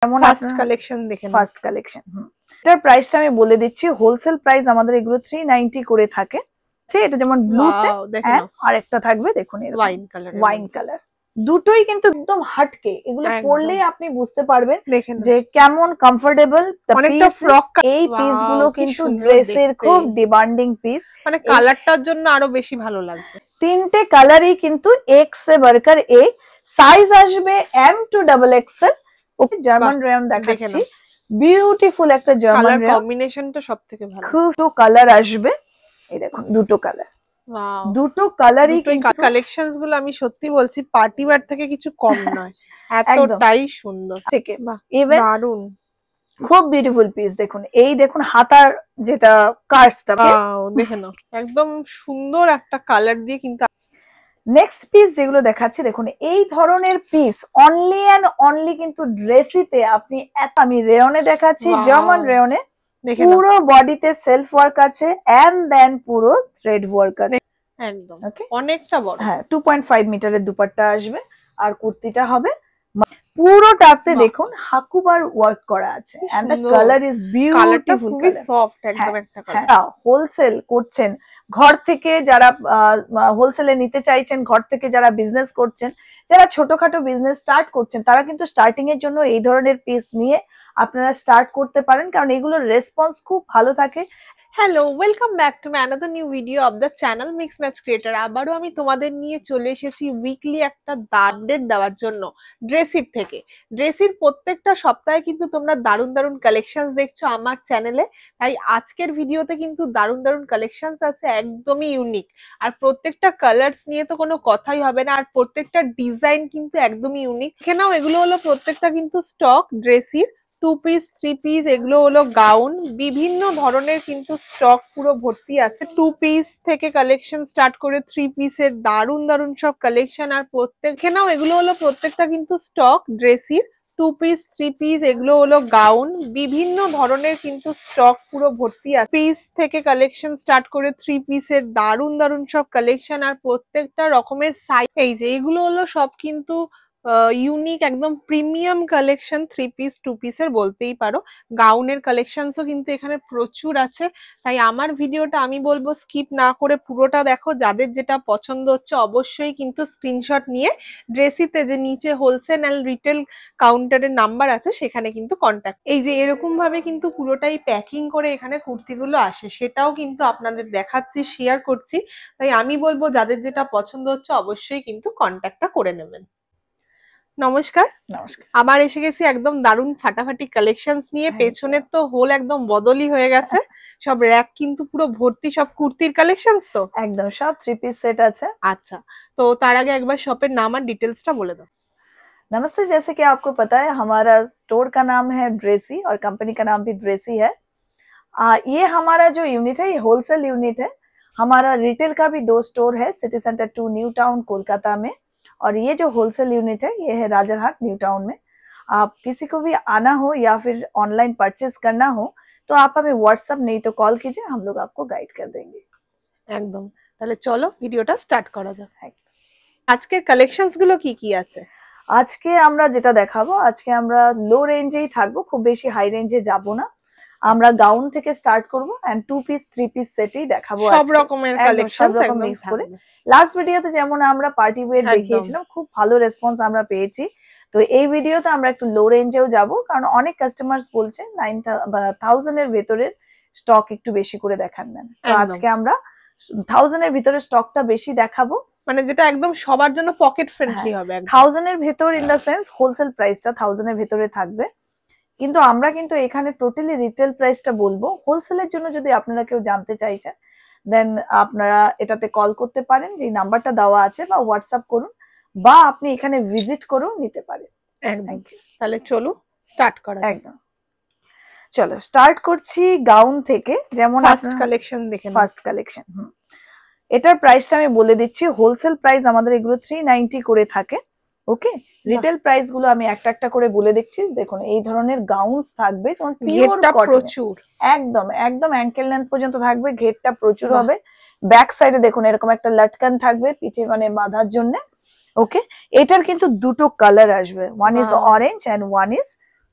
যেমন first collection দেখেন, first collection. এটার প্রাইসটা আমি বলে দিচ্ছি, হোলসেল প্রাইস আমাদের এগুলো 390 করে থাকে। ঠিক, এটা যেমন ব্লুতে আর একটা থাকবে দেখুন ওয়াইন কালার, দুটোই কিন্তু একদম হাটকে, এগুলো পরলে আপনি বুঝতে পারবেন যে কেমন কমফোর্টেবল। অনেকটা ফ্রক, এই পিস গুলো কিন্তু ড্রেসের খুব ডিমান্ডিং পিস, মানে কালারটার জন্য আরো বেশি ভালো লাগছে। তিনটে কালারই কিন্তু এক সে বাড়কর এক, সাইজ আসবে M to XXL। Okay, German rayon দেখাচ্ছি, বিউটিফুল একটা জার্মান রেয়ন, কম্বিনেশনটা সবথেকে ভালো। খুব কালার আসবে, এই দেখুন দুটো কালার, দুটো কালারই কালেকশনস গুলো আমি সত্যি বলছি পার্টি ওয়্যার থেকে কিছু কম নয়, এতটাই সুন্দর থেকে দারুন, খুব বিউটিফুল পিস। দেখুন এই দেখুন হাতার যেটা কাটসটা দেখে নাও, একদম সুন্দর একটা কালার দিয়ে। কিন্তু নেক্সট পিস যেগুলো দেখাচ্ছি দেখুন, এই ধরনের পিস অনলি এন্ড অনলি কিন্তু ড্রেসিতে আপনি, আমি রেয়নে দেখাচ্ছি, জার্মান রেয়নে, পুরো বডিতে সেলফ ওয়ার্ক আছে এন্ড দেন পুরো থ্রেড ওয়ার্ক আছে, একদম অনেকটা বড়। হ্যাঁ, 2.5 মিটারের দুপাট্টা আসবে, আর কুর্তিটা হবে পুরোটাতে দেখুন হাকুবার ওয়ার্ক করা আছে, and the colour is beautiful, খুবই সফট একদম একটা কালার। হোলসেল করছেন, ঘর থেকে যারা হোলসেলে নিতে চাইছেন, ঘর থেকে যারা বিজনেস করছেন, যারা ছোটখাটো বিজনেস স্টার্ট করছেন, তারা কিন্তু স্টার্টিং এর জন্য এই ধরনের পিস নিয়ে আপনারা স্টার্ট করতে পারেন, কারণ এগুলোর রেসপন্স খুব ভালো থাকে। Hello, welcome back to my another new video of the channel mix match creator. আবারও আমি তোমাদের নিয়ে চলে এসেছি উইকলি একটা আপডেট দেওয়ার জন্য ড্রেসির থেকে। ড্রেসির প্রত্যেকটা সপ্তাহে কিন্তু তোমরা দারুণ দারুণ কালেকশনস দেখছো আমার চ্যানেলে, তাই আজকের ভিডিওতে কিন্তু দারুণ দারুণ কালেকশনস আছে, একদমই ইউনিক। আর প্রত্যেকটা কালার্স নিয়ে তো কোনো কথাই হবে না, আর প্রত্যেকটা ডিজাইন কিন্তু একদমই ইউনিক। এখানেও এগুলো হলো প্রত্যেকটা কিন্তু স্টক ড্রেসির, 2 পিস 3 পিস, এগুলো হলো গাউন, বিভিন্ন ধরনের কিন্তু স্টক পুরো ভর্তি আছে। 2 পিস থেকে কালেকশন স্টার্ট করে 3 পিসের দারুণ দারুণ সব কালেকশন। আর এখানেও এগুলো হলো প্রত্যেকটা কিন্তু স্টক ড্রেসির, 2 পিস 3 পিস, এগুলো হলো গাউন, বিভিন্ন ধরনের কিন্তু স্টক পুরো ভর্তি আছে। পিস থেকে কালেকশন স্টার্ট করে 3 পিসের দারুণ দারুণ সব কালেকশন, আর প্রত্যেকটা রকমের সাইজ। এই যে এগুলো হলো সব কিন্তু ইউনিক একদম প্রিমিয়াম কালেকশন, 3 পিস 2 পিসের বলতেই পারো। গাউনের কালেকশনসও কিন্তু এখানে প্রচুর আছে, তাই আমার ভিডিওটা আমি বলবো স্কিপ না করে পুরোটা দেখো। যাদের যেটা পছন্দ হচ্ছে অবশ্যই কিন্তু স্ক্রিনশট নিয়ে ড্রেসিতে যে নিচে হোলসেল এন্ড রিটেল কাউন্টারের নাম্বার আছে সেখানে কিন্তু কন্ট্যাক্ট। এই যে এরকম ভাবে কিন্তু পুরোটাই প্যাকিং করে এখানে কুর্তিগুলো আসে, সেটাও কিন্তু আপনাদের দেখাচ্ছি, শেয়ার করছি। তাই আমি বলবো যাদের যেটা পছন্দ হচ্ছে অবশ্যই কিন্তু কন্ট্যাক্টটা করে নেবেন। নমস্কার, আবার এসে গেছি একদম দারুণ ফাটাফাটি কালেকশনস নিয়ে। পেছনের তো হোল একদম বদলই হয়ে গেছে, সব র‍্যাক কিন্তু পুরো ভর্তি সব কুর্তির কালেকশনস, তো একদম সব 3 পিস সেট আছে। আচ্ছা, তো তার আগে একবার শপের নাম আর ডিটেলসটা বলে দাও। नमस्ते, जैसे कि आपको पता है हमारा स्टोर का नाम है ड्रेसी और कंपनी का नाम भी ड्रेसी है। ये हमारा जो यूनिट है ये होलसेल यूनिट है। हमारा रिटेल का भी 2 स्टोर है, city centre 2 new town Kolkata में, और ये जो होलसेल यूनिट है ये है राजरहाट न्यू टाउन में। आप किसी को भी आना हो या फिर ऑनलाइन परचेज करना हो तो आप हमें व्हाट्सएप नहीं तो कॉल कीजिए, हम लोग आपको गाइड कर देंगे। একদম, তাহলে চলো ভিডিওটা স্টার্ট করা যাক। আজকের কালেকশনস গুলো কি কি আছে? আজকে আমরা যেটা দেখাবো, আজকে আমরা লো রেঞ্জেই থাকবো, খুব বেশি হাই রেঞ্জে যাব না। আমরা গাউন থেকে স্টার্ট করব এন্ড 2 পিস 3 পিস সেটই দেখাবো, সব রকমের কালেকশন একদম মিক্স করে। লাস্ট ভিডিওতে যেমন আমরা পার্টি ওয়্যার দেখিয়েছিলাম, খুব ভালো রেসপন্স আমরা পেয়েছি, তো এই ভিডিওতে আমরা একটু লো রেঞ্জেও যাব, কারণ অনেক কাস্টমারস বলছে 9000 এর ভিতরে স্টক একটু বেশি করে দেখান না, তো আজকে আমরা 1000 এর ভিতরে স্টকটা বেশি দেখাবো, মানে যেটা একদম সবার জন্য পকেট ফ্রেন্ডলি হবে। 1000 এর ভিতর ইন দা সেন্স হোলসেল প্রাইসটা 1000 এর ভিতরে থাকবে, কিন্তু আমরা কিন্তু এখানে টোটালি রিটেল প্রাইসটা বলবো। হোলসেলের জন্য যদি আপনারা কেউ জানতে চাইছেন দেন আপনারা এটাতে কল করতে পারেন, যে নাম্বারটা দেওয়া আছে, বা হোয়াটসঅ্যাপ করুন, বা আপনি এখানে ভিজিট করেও নিতে পারেন। একদম, তাহলে চলো স্টার্ট করা। একদম, চলো স্টার্ট করছি গাউন থেকে। যেমন ফার্স্ট কালেকশন দেখেন, ফার্স্ট কালেকশন, এটার প্রাইসটা আমি বলে দিচ্ছি, হোলসেল প্রাইস আমাদের এগুলো 390 করে থাকে। ওকে, রিটেল প্রাইস গুলো আমি একটা একটা করে বলে দিচ্ছি। দেখুন এই ধরনের গাউনস থাকবে, যেমন ঘেরটা প্রচুর, একদম একদম অ্যাঙ্কেল লেন্থ পর্যন্ত থাকবে, ঘেরটা প্রচুর হবে। ব্যাক সাইডে দেখুন এরকম একটা লটকান থাকবে পিছে, মানে বাঁধার জন্য। ওকে, এটার কিন্তু দুটো কালার আসবে, one is orange and one is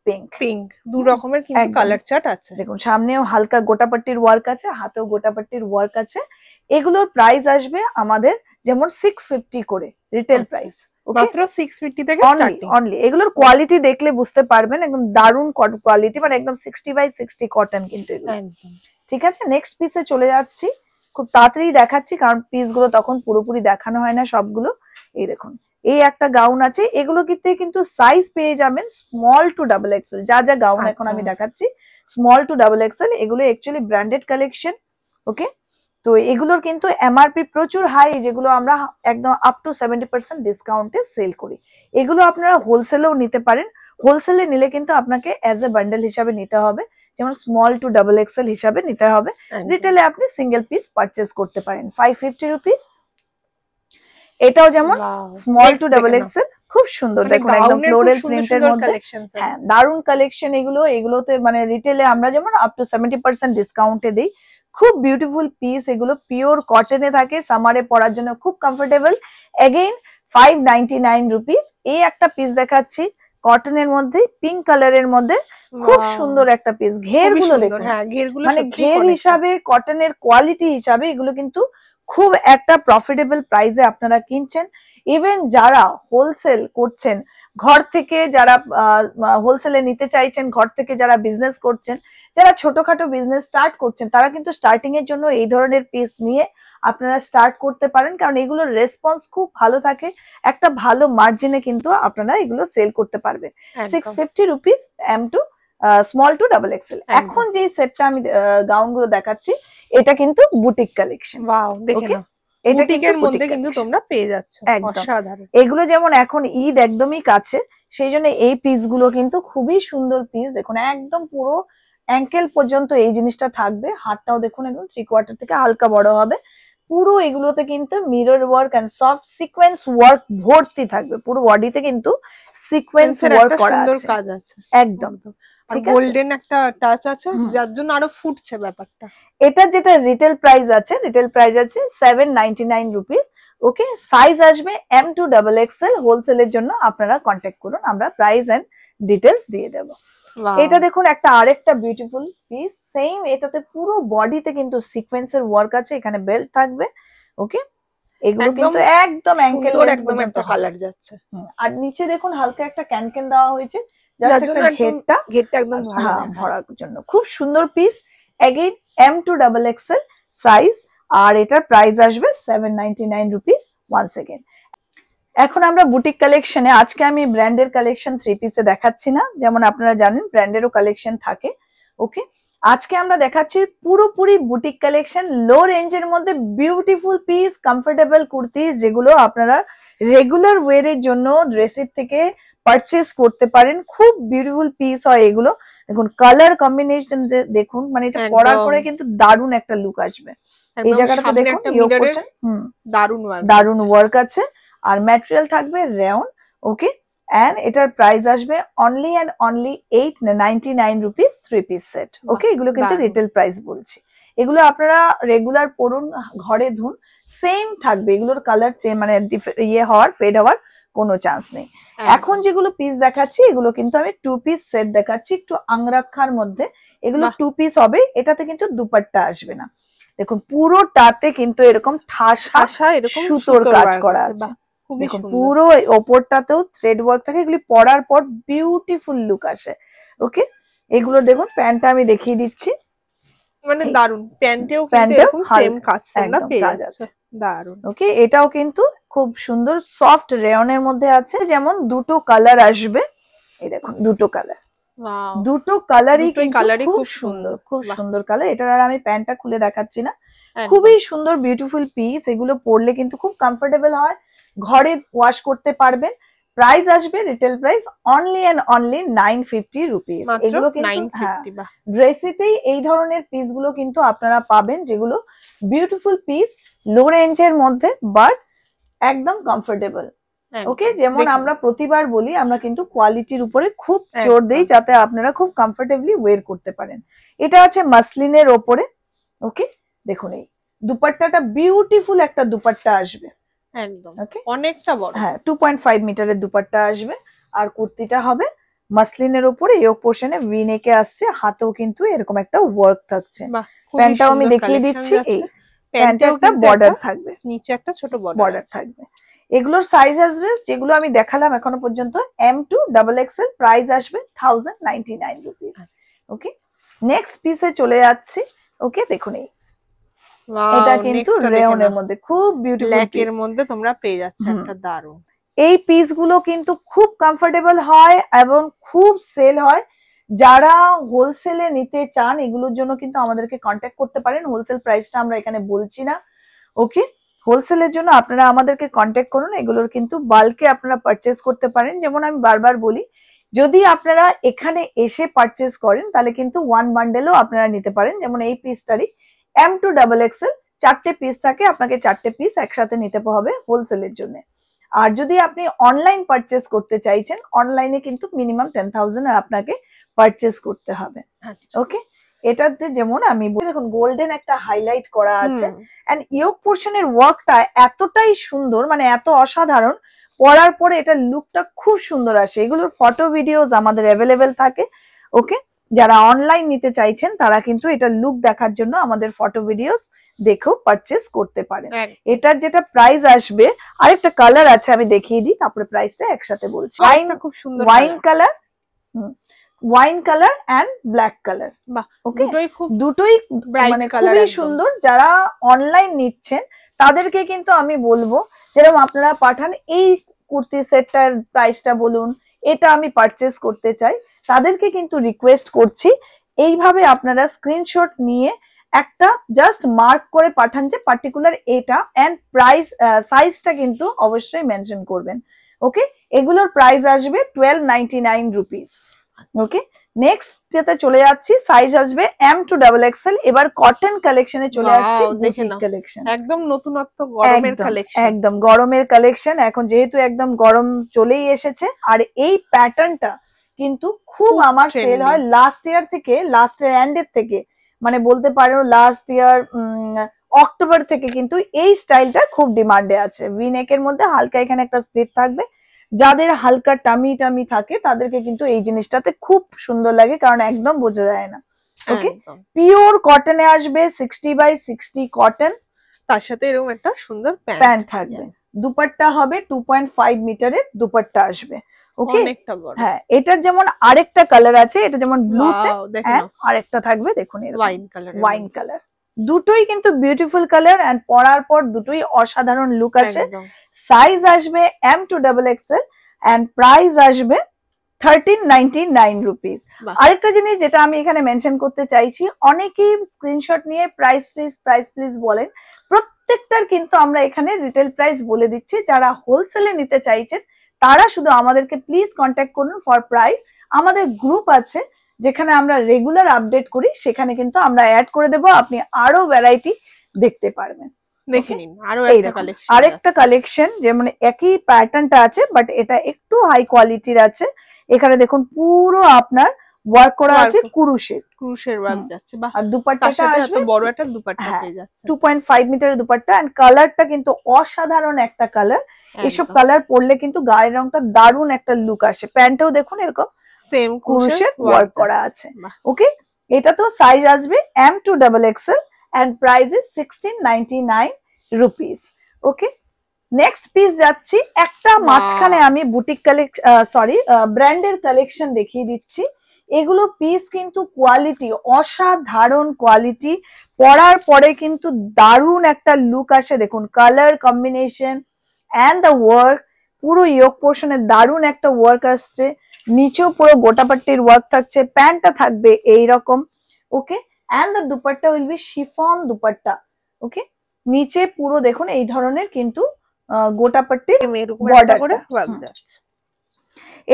pink. Pink, দু রকমের কিন্তু কালার চার্ট আছে। দেখুন সামনেও হালকা গোটাপট্টির ওয়ার্ক আছে, হাতেও গোটাপট্টির ওয়ার্ক আছে। এগুলোর প্রাইস আসবে আমাদের যেমন 650 করে রিটেল প্রাইস, মাত্র 650 থেকে স্টার্টিং। অনলি এগুলোর কোয়ালিটি দেখলে বুঝতে পারবেন, একদম দারুন কোয়ালিটি, মানে একদম 60/60 কটন কিন্তু এগুলো। ঠিক আছে, নেক্সট পিসে চলে যাচ্ছি, খুব তাড়াতাড়ি দেখাচ্ছি কারণ পিস গুলো তখন পুরোপুরি দেখানো হয় না সবগুলো। এই দেখুন এই একটা গাউন আছে, এগুলো কিন্তু সাইজ পেয়ে যাবেন স্মল টু ডাবল এক্সেল। যা যা গাউন এখন আমি দেখাচ্ছি স্মল টু ডাবল এক্সেল, এগুলো অ্যাকচুয়ালি ব্র্যান্ডেড কালেকশন। ওকে, তো এগুলোর কিন্তু এমআরপি প্রচুর হাই, যেগুলো আমরা একদম আপ টু 70% ডিসকাউন্টে সেল করি। এগুলো আপনারা হোলসেলেও নিতে পারেন, হোলসেলে নিলে কিন্তু আপনাকে অ্যাজ এ বান্ডেল হিসাবে নিতে হবে, যেমন স্মল টু ডাবল এক্সেল হিসাবে নিতে হবে। রিটেলে আপনি সিঙ্গেল পিস পারচেজ করতে পারেন 550 রুপিস। এটাও যেমন স্মল টু ডাবল এক্সেল, খুব সুন্দর, দেখুন একদম ফ্লোরাল প্রিন্টের মধ্যে। হ্যাঁ, দারুন কালেকশন এগুলোতে মানে রিটেলে আমরা যেমন আপ টু 70% ডিসকাউন্টে দিই। খুব বিউটিফুল পিস, এগুলো পিওর কটনে থাকে, সামারে পরার জন্য খুব কমফোর্টেবল। Again 599 rupees. এই একটা পিস দেখাচ্ছি কটনের মধ্যে, পিঙ্ক কালারের মধ্যে, খুব সুন্দর একটা পিস। ঘের গুলো দেখুন, মানে ঘের হিসাবে কটনের কোয়ালিটি হিসাবে এগুলো কিন্তু খুব একটা প্রফিটেবল প্রাইসে আপনারা কিনছেন। ইভেন যারা হোলসেল করছেন, ঘর থেকে যারা হোলসেলে নিতে চাইছেন, ঘর থেকে যারা বিজনেস করছেন, যারা ছোটখাটো বিজনেস স্টার্ট করছেন, তারা কিন্তু স্টার্টিং এর জন্য এই ধরনের পিস নিয়ে আপনারা স্টার্ট করতে পারেন, কারণ এগুলোর রেসপন্স খুব ভালো থাকে, একটা ভালো মার্জিনে কিন্তু আপনারা এগুলো সেল করতে পারবেন। 650 rupees M to small to double XL. এখন যে সেটটা আমি গাউন গুলো দেখাচ্ছি এটা কিন্তু বুটিক কালেকশন। ওয়াও, দেখে নাও, বুটিকের মধ্যে কিন্তু তোমরা পেয়ে যাচ্ছ, অসাধারণ। এগুলো যেমন এখন ঈদ একদমই কাছে, সেই জন্য এই পিস গুলো কিন্তু খুবই সুন্দর পিস। দেখুন একদম পুরো অ্যাঙ্কেল পর্যন্ত এই জিনিসটা থাকবে, হাতটাও দেখুন একদম 3/4 থেকে হালকা বড় হবে। পুরো এগুলোতে কিন্তু mirror work and soft sequence work ভর্তি থাকবে, পুরো বডিতে কিন্তু সিকোয়েন্স ওয়ার্ক করা আছে একদম। আর গোল্ডেন একটা টাচ আছে, যার জন্য আরো ফুটছে ব্যাপারটা। এটা যেটা রিটেল প্রাইস আছে 799 রুপিস। ওকে, সাইজ আসবে এম টু ডাবল এক্সেল। হোলসেলের জন্য আপনারা কন্ট্যাক্ট করুন, আমরা প্রাইস এন্ড ডিটেলস দিয়ে দেবো। এটা দেখুন একটা আরেকটা বিউটিফুল পিস, সেম এটাতে পুরো বডিতে কিন্তু সিকোয়েন্সের ওয়ার্ক আছে, এখানে বেল্ট থাকবে। ওকে, এগুলো কিন্তু একদম অ্যাঙ্কেল একদম একটা কালার যাচ্ছে। আর নিচে দেখুন হালকা একটা ক্যানকেন দেওয়া হয়েছে, জাস্ট একটা ঘেরটা একদম ভরার জন্য। খুব সুন্দর piece, again M to double XL size, আর এটার প্রাইস আসবে 799 রুপিস। ওয়ান্স এগেইন এখন আমরা বুটিক কালেকশনে, আজকে আমি ব্র্যান্ডের কালেকশন 3 পিসে দেখাচ্ছি না, যেমন আপনারা জানেন ব্র্যান্ডেরও কালেকশন থাকে। ওকে, আজকে আমরা দেখাচ্ছি পুরোপুরি বুটিক কালেকশন, লো রেঞ্জের মধ্যে বিউটিফুল পিস, কমফোর্টেবল কুর্তিজ, যেগুলো আপনারা রেগুলার ওয়্যারের জন্য ড্রেসের থেকে পারচেস করতে পারেন। খুব বিউটিফুল পিস হয় এগুলো। দেখুন কালার কম্বিনেশন দেখুন, মানে এটা পরার পরে কিন্তু দারুণ একটা লুক আসবে। এই জায়গাটা দেখুন দারুণ ওয়ার্ক আছে, আর ম্যাটেরিয়াল থাকবে রেয়ন। ওকে, এন্ড এটার প্রাইস আসবে only and only 899 rupees 3 piece set. Okay, এগুলো কিন্তু রিটেল প্রাইস বলছি। এগুলো আপনারা রেগুলার পরুন, ঘরে ধুন, সেম থাকবে, এগুলোর কালার মানে ফেড হওয়ার কোনো চান্স নেই। এখন যেগুলো পিস দেখাচ্ছি এগুলো কিন্তু আমি 2 পিস সেট দেখাচ্ছি, একটু আংরাক্ষার মধ্যে। এগুলো 2 পিস হবে, এটাতে কিন্তু দুপাট্টা আসবে না। দেখুন পুরোটাতে কিন্তু এরকম ঠাসা এরকম সুতোর কাজ করা আছে, দেখুন পুরো ওপরটাতেও থ্রেড ওয়ার্ক থাকে। এগুলি পরার পর বিউটিফুল লুক আসে। ওকে, এগুলো দেখুন প্যান্টটা আমি দেখিয়ে দিচ্ছি, মানে দারুন, প্যান্টেও কিন্তু এরকম সেম কাজ তোমরা পেয়ে যাচ্ছে, দারুন। ওকে, এটাও কিন্তু খুব সুন্দর সফট রেয়নের মধ্যে আছে, যেমন দুটো কালার আসবে। এই দেখুন দুটো কালার, দুটো কালারই খুব সুন্দর, খুব সুন্দর কালার। এটার আর আমি প্যান্টটা খুলে দেখাচ্ছি না, খুবই সুন্দর বিউটিফুল পিস। এগুলো পরলে কিন্তু খুব কমফোর্টেবল হয়, ঘরে ওয়াশ করতে পারবেন। প্রাইস আসবে retail price only and only 950 rupees. এগুলো কিন্তু ড্রেসিতেই এই ধরনের পিস গুলো কিন্তু আপনারা পাবেন, যেগুলো বিউটিফুল পিস, লো রেঞ্জের মধ্যে, বাট একদম কমফোর্টেবল। ওকে, যেমন আমরা প্রতিবার বলি, আমরা কিন্তু কোয়ালিটির উপরে খুব জোর দেই, যাতে আপনারা খুব কমফোর্টেবলি ওয়্যার করতে পারেন। এটা আছে মাসলিনের ওপরে। ওকে, দেখুন এই দুপাট্টাটা বিউটিফুল একটা দুপাট্টা আসবে, একদম অনেকটা বড়। হ্যাঁ, 2.5 মিটারের দুপাট্টা আসবে, আর কুর্তিটা হবে মাসলিনের উপরে ইয়োক পোর্শনে ভি নেকে আসছে, হাতেও কিন্তু এরকম একটা ওয়ার্ক থাকছে। প্যান্টটাও আমি দেখিয়ে দিচ্ছি, এই প্যান্টে একটা বর্ডার থাকবে, নিচে একটা ছোট বর্ডার থাকবে। এগুলোর সাইজ আসবে যেগুলো আমি দেখালাম এখনো পর্যন্ত M2XXL, প্রাইস আসবে 1099 রুপিস। ওকে, নেক্সট পিসে চলে যাচ্ছি। ওকে, দেখুন এই এটা কিন্তু রেয়নের মধ্যে খুব বিউটিফুল, ব্ল্যাক এর মধ্যে তোমরা পেয়ে যাচ্ছ একটা দারুন। এই পিস গুলো কিন্তু খুব কমফোর্টেবল হয় এবং খুব সেল হয়। যারা হোলসেলে নিতে চান এগুলোর জন্য কিন্তু আমাদেরকে কন্ট্যাক্ট করতে পারেন। হোলসেল প্রাইসটা আমরা এখানে বলছি না। ওকে, হোলসেলের জন্য আপনারা আমাদেরকে কন্ট্যাক্ট করুন। এগুলোর কিন্তু বাল্কে আপনারা পারচেস করতে পারেন। যেমন আমি বারবার বলি, যদি আপনারা এখানে এসে পারচেস করেন তাহলে কিন্তু ওয়ান বান্ডেলও আপনারা নিতে পারেন। যেমন এই পিসটারই M2XXL 4টে পিস থাকে, আপনাকে 4টে পিস একসাথে নিতে হবে হোলসেলের জন্য। আর যদি আপনি অনলাইন পারচেস করতে চাইছেন, অনলাইনে কিন্তু মিনিমাম 10,000 আপনাকে পারচেস করতে হবে। ওকে, এটাতে যেমন আমি দেখুন গোল্ডেন একটা হাইলাইট করা আছে, এন্ড ইয়োক পোর্শনের ওয়ার্কটা এতটাই সুন্দর, মানে এত অসাধারণ, পরার পরে এটা লুকটা খুব সুন্দর আসে। এগুলোর ফটো ভিডিওস আমাদের অ্যাভেলেবেল থাকে। ওকে, যারা অনলাইন নিতে চাইছেন তারা কিন্তু এটা লুক দেখার জন্য আমাদের ফটো ভিডিওস দেখেও পারচেস করতে পারেন। এটার যেটা প্রাইস আসবে, আরেকটা কালার আছে আমি দেখিয়ে দিই, তারপরে প্রাইসটা একসাথে বলছি। খুব সুন্দর wine colour, wine colour and black colour. Okay, দুটোই মানে খুবই সুন্দর। যারা অনলাইন নিচ্ছেন তাদেরকে কিন্তু আমি বলবো, যেরকম আপনারা পাঠান এই কুর্তি সেটটার প্রাইসটা বলুন, এটা আমি পারচেস করতে চাই, তাদেরকে কিন্তু রিকোয়েস্ট করছি এইভাবে আপনারা স্ক্রিনশট নিয়ে একটা জাস্ট মার্ক করে পাঠান যে পার্টিকুলার এটা, এন্ড প্রাইস সাইজটা কিন্তু অবশ্যই মেনশন করবেন। ওকে, এগুলোর প্রাইস আসবে 1299 রুপিস। ওকে, নেক্সট যেটা চলে যাচ্ছি, সাইজ আসবে M2XXL। এবার কটন কালেকশনে চলে আসছি, বুটিক কালেকশন, একদম নতুনত্ব গরমের কালেকশন, একদম গরমের কালেকশন। এখন যেহেতু একদম গরম চলেই এসেছে, আর এই প্যাটার্নটা কিন্তু খুব আমার সেল হয় লাস্ট ইয়ার থেকে, লাস্ট ইয়ার এন্ডের থেকে, মানে বলতে পারো লাস্ট ইয়ার অক্টোবর থেকে কিন্তু এই স্টাইলটা খুব ডিমান্ডে আছে। ভি নেকের মধ্যে হালকা এখানে একটা স্প্লিট থাকবে। যাদের হালকা টামি টামি থাকে তাদেরকে কিন্তু এই জিনিসটাতে খুব সুন্দর লাগে, কারণ একদম বোঝা যায় না। ওকে, পিওর কটনে আসবে, 60x60 কটন, তার সাথে এরকম একটা সুন্দর প্যান্ট থাকবে। দুপাট্টা হবে 2.5 মিটারের দুপাট্টা আসবে। ওকে, হ্যাঁ, এটার যেমন আরেকটা কালার আছে, এটা যেমন ব্লুতে, আরেকটা থাকবে দেখুন ওয়াইন কালার। দুটোই কিন্তু বিউটিফুল কালার, এন্ড পরার পর দুটোই অসাধারণ লুক আছে। সাইজ আসবে M2XXL এন্ড প্রাইস আসবে 1399 রুপিস। আরেকটা জিনিস যেটা আমি এখানে মেনশন করতে চাইছি, অনেকেই স্ক্রিনশট নিয়ে প্রাইস প্লিজ বলেন, প্রত্যেকটার কিন্তু আমরা এখানে রিটেল প্রাইস বলে দিচ্ছি। যারা হোলসেলে নিতে চাইছেন তারা শুধু আমাদেরকে প্লিজ কন্ট্যাক্ট করুন ফর প্রাইস। আমাদের গ্রুপ আছে যেখানে আমরা রেগুলার আপডেট করি, সেখানে কিন্তু আমরা অ্যাড করে দেব, আপনি আরো ভ্যারাইটি দেখতে পারবেন। দেখে নিন আরেকটা কালেকশন, যেমন একই প্যাটার্নটা আছে বাট এটা একটু হাই কোয়ালিটির আছে। এখানে দেখুন পুরো আপনার ওয়ার্ক করা আছে, কুরুশের ওয়ার্ক যাচ্ছে, আর দুপাট্টাটা আসবে বড় একটা দুপাট্টা পেয়ে যাচ্ছে, 2.5 মিটারের দুপাট্টা, এন্ড কালারটা কিন্তু অসাধারণ একটা কালার। এইসব কালার পরলে কিন্তু গায়ের রংটা দারুণ একটা লুক আসে। প্যান্টটাও দেখুন এরকম সেম কুরুশের ওয়ার্ক করা আছে। ওকে, এটা তো সাইজ আসবে M2XXL and price is 1699 rupees. Okay, next piece যাচ্ছি, একটা মাঝখানে আমি বুটিক কালেকশন ব্র্যান্ডের কালেকশন দেখিয়ে দিচ্ছি। এগুলো পিস কিন্তু কোয়ালিটি অসাধারণ কোয়ালিটি, পরার পরে কিন্তু দারুণ একটা লুক আসে। দেখুন colour combination and the work, পুরো ইয়োক পোর্শনে দারুণ একটা ওয়ার্ক আসছে, নিচেও পুরো গোটাপাট্টির ওয়ার্ক থাকছে, প্যান্টটা থাকবে এইরকম। ওকে, and the dupatta will be chiffon dupatta. ওকে, নিচে পুরো দেখুন এই ধরনের কিন্তু গোটাপাট্টির বর্ডার করে ওয়ার্ক যাচ্ছে।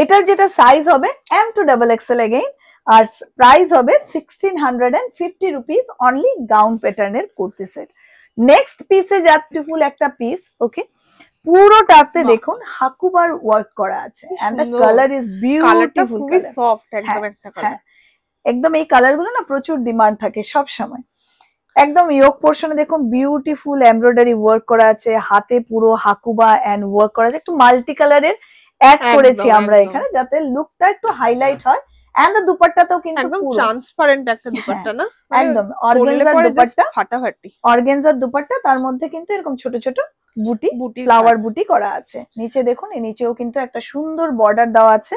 এটার যেটা সাইজ হবে M2XXL এগেইন, আর প্রাইস হবে 1650 রুপিস অনলি, গাউন প্যাটার্নের কুর্তি সেট। নেক্সট পিসে যাচ্ছে ফুল একটা পিস। ওকে, পুরোটাতে দেখুন হাকুবার ওয়ার্ক করা আছে, and the colour is beautiful, খুবই সফট একদম একটা কালার। একদম এই কালার গুলো না প্রচুর ডিমান্ড থাকে সব সময়। একদম ইয়োক পোর্শনে দেখুন বিউটিফুল এমব্রয়ডারি ওয়ার্ক করা আছে, হাতে পুরো হাকুবা এন্ড ওয়ার্ক করা আছে, একটু মাল্টি কালারের অ্যাড করেছি আমরা এখানে, যাতে লুকটা একটু হাইলাইট হয়। এন্ড দুপাট্টাটাও কিন্তু একদম ট্রান্সপারেন্ট একটা দুপাট্টা না, একদম অর্গানজার দুপাট্টা, ফাটাফাটি অর্গানজার দুপাট্টা, তার মধ্যে কিন্তু এরকম ছোট ছোট বুটি ফ্লাওয়ার বুটি করা আছে। নিচে দেখুন, এই নিচেও কিন্তু একটা সুন্দর বর্ডার দেওয়া আছে,